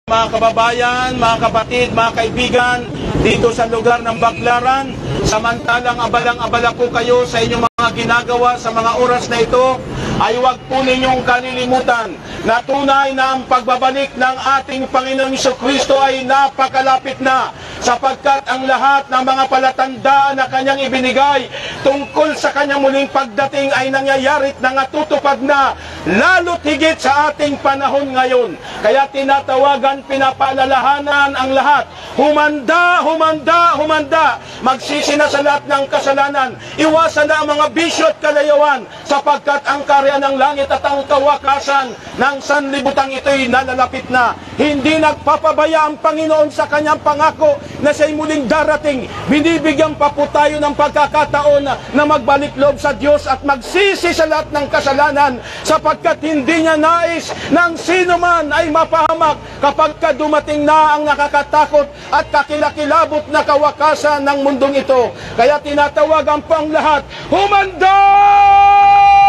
Mga kababayan, mga kapatid, mga kaibigan, dito sa lugar ng Baclaran, samantalang abalang-abala po kayo sa inyong mga ginagawa sa mga oras na ito, ay huwag po ninyong kalilimutan na tunay na ang pagbabalik ng ating Panginoong Jesucristo ay napakalapit na, sapagkat ang lahat ng mga palatandaan na kanyang ibinigay tungkol sa kanyang muling pagdating ay nangyayari at nangatutupad na, lalo't higit sa ating panahon ngayon. Kaya tinatawagan, pinapaalalahanan ang lahat, humanda, humanda, humanda, magsisi na sa lahat ng kasalanan, iwasan na ang mga bisyo at kalayawan, sapagkat ang karya ng langit at ang kawakasan ng sanlibutan ito'y nalalapit na. Hindi nagpapabaya ang Panginoon sa kanyang pangako na siya'y muling darating. Binibigyan pa po tayo ng pagkakataon na magbalik loob sa Diyos at magsisi sa lahat ng kasalanan, sapagkat hindi niya nais ng sino man ay mapahamak kapag dumating na ang nakakatakot at kakilakilabot na kawakasan ng mundong ito. Kaya tinatawagan po ang lahat, humanda!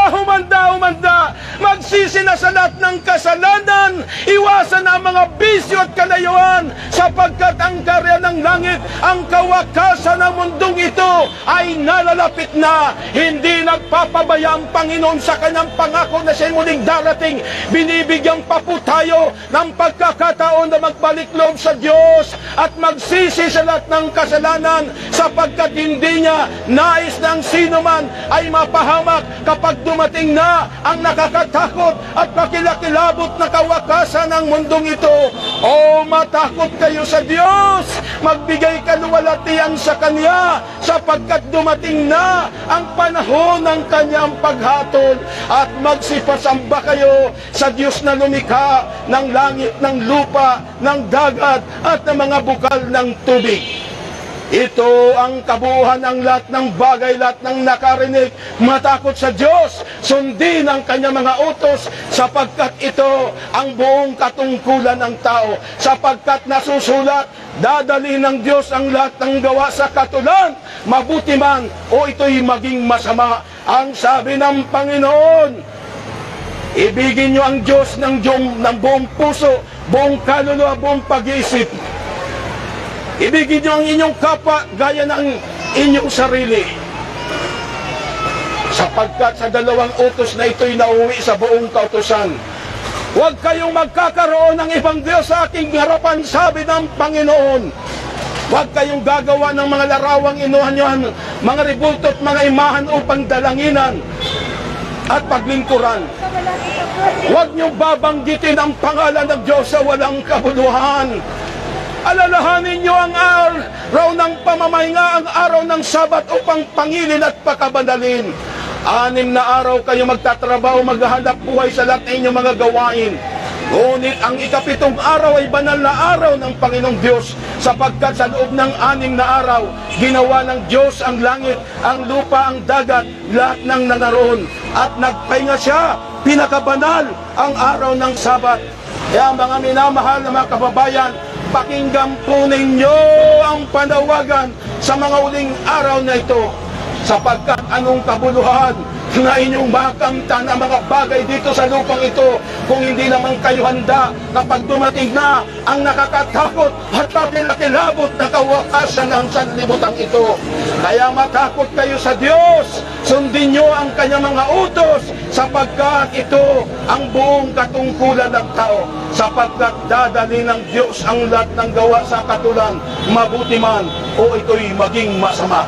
Humanda, humanda, magsisi na sa lahat ng kasalanan, iwasan na ang mga bisyo at kalayuan, sapagkat ang karya ng langit, ang kawakasan ng mundong ito ay nalalapit na. Hindi nagpapabaya ang Panginoon sa kanyang pangako na siya'y muling darating. Binibigyan pa po tayo ng pagkakataon na magbalik loob sa Diyos at magsisi sa lahat ng kasalanan, sapagkat hindi niya nais ng sino man ay mapahamak kapag dumating na ang nakakatakot at kakilakilabot na kawakasan ng mundong ito. O matakot kayo sa Diyos, magbigay kaluwalhatian sa Kanya, sapagkat dumating na ang panahon ng Kanyang paghatol, at magsipasamba kayo sa Diyos na lumikha ng langit, ng lupa, ng dagat at ng mga bukal ng tubig. Ito ang kabuuan ng lahat ng bagay, lahat ng nakarinig, matakot sa Diyos, sundin ang kanyang mga utos, sapagkat ito ang buong katungkulan ng tao. Sapagkat nasusulat, dadalhin ng Diyos ang lahat ng gawa sa katulan, mabuti man o ito'y maging masama. Ang sabi ng Panginoon, ibigin nyo ang Diyos ng buong puso, buong kaluluwa, buong pag-iisip. Ibigin nyo ang inyong kapwa gaya ng inyong sarili, sapagkat sa dalawang utos na ito'y nauwi sa buong kautusan. Huwag kayong magkakaroon ng ibang Diyos sa aking harapan, sabi ng Panginoon. Huwag kayong gagawa ng mga larawang inuhan, mga ribulto at mga imahan upang dalanginan at paglingkuran. Huwag niyong babanggitin ang pangalan ng Diyos sa walang kabuluhan. Alalahanin niyo ang araw ng pamamahinga, ang araw ng Sabat, upang pangilin at pakabanalin. 6 na araw kayo magtatrabaho, maghahanap buhay sa lahat ng inyong mga gawain. Ngunit ang ika-7 araw ay banal na araw ng Panginoong Diyos, sapagkat sa loob ng 6 na araw, ginawa ng Diyos ang langit, ang lupa, ang dagat, lahat ng nanaroon. At nagpahinga siya, pinakabanal ang araw ng Sabat. Kaya mga minamahal na mga kababayan, pakinggan po ninyo ang panawagan sa mga uling araw na ito, sapagkat anong kabuluhan na inyong makamtan ang mga bagay dito sa lupang ito kung hindi naman kayo handa kapag dumating na ang nakakatakot at kakilakilabot na kawakasan ng sanlibutan ito. Kaya matakot kayo sa Diyos, sundin nyo ang kanyang mga utos, sapagkat ito ang buong katungkulan ng tao, sapagkat dadali ng Diyos ang lahat ng gawa sa katulan, mabuti man o ito'y maging masama.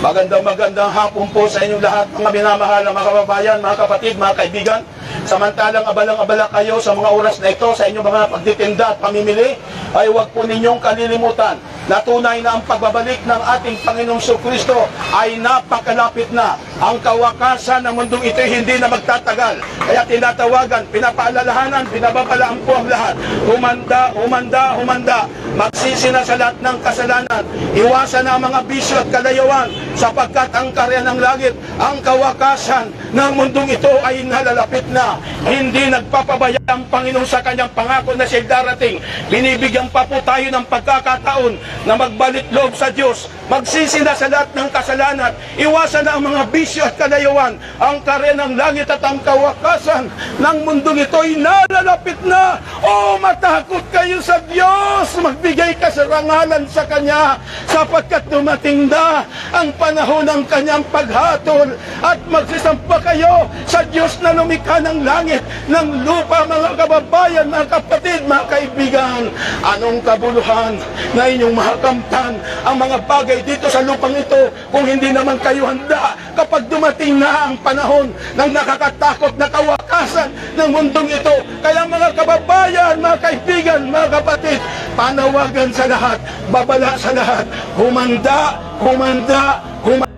Magandang hapon po sa inyong lahat, mga minamahal na mga kababayan, mga kapatid, mga kaibigan. Samantalang abalang-abala kayo sa mga oras na ito sa inyong mga pagtitinda at pamimili, ay huwag po ninyong kalilimutan na tunay na ang pagbabalik ng ating Panginoong Jesucristo ay napakalapit na. Ang kawakasan ng mundong ito hindi na magtatagal. Kaya tinatawagan, pinapaalalahanan, pinababalaan po ang lahat. Humanda, humanda, humanda. magsisi na sa lahat ng kasalanan, iwasan na ang mga bisyo at kalayuan, sapagkat ang karya ng langit, ang kawakasan ng mundong ito ay nalalapit na. Hindi nagpapabaya ang Panginoon sa kanyang pangako na siya'y darating. Binibigyan pa po tayo ng pagkakataon na magbalik loob sa Diyos, magsisi na sa lahat ng kasalanan, iwasan na ang mga bisyo at kalayuan, ang karya ng langit at ang kawakasan ng mundong ito ay nalalapit na. O matakot kayo sa Diyos, magbigay kasarangalan sa Kanya, sapagkat dumating na ang panahon ng Kanyang paghatol, at magsisampa kayo sa Diyos na lumikha ng langit, ng lupa, mga kababayan, mga kapatid, mga kaibigan. Anong kabuluhan na inyong mahakamtan ang mga bagay dito sa lupang ito kung hindi naman kayo handa kapag dumating na ang panahon ng nakakatakot na kawakasan ng mundong ito? Kaya mga kababayan, mga kaibigan, mga kapatid, panawagan sa lahat, babala sa lahat, humanda, humanda, humanda.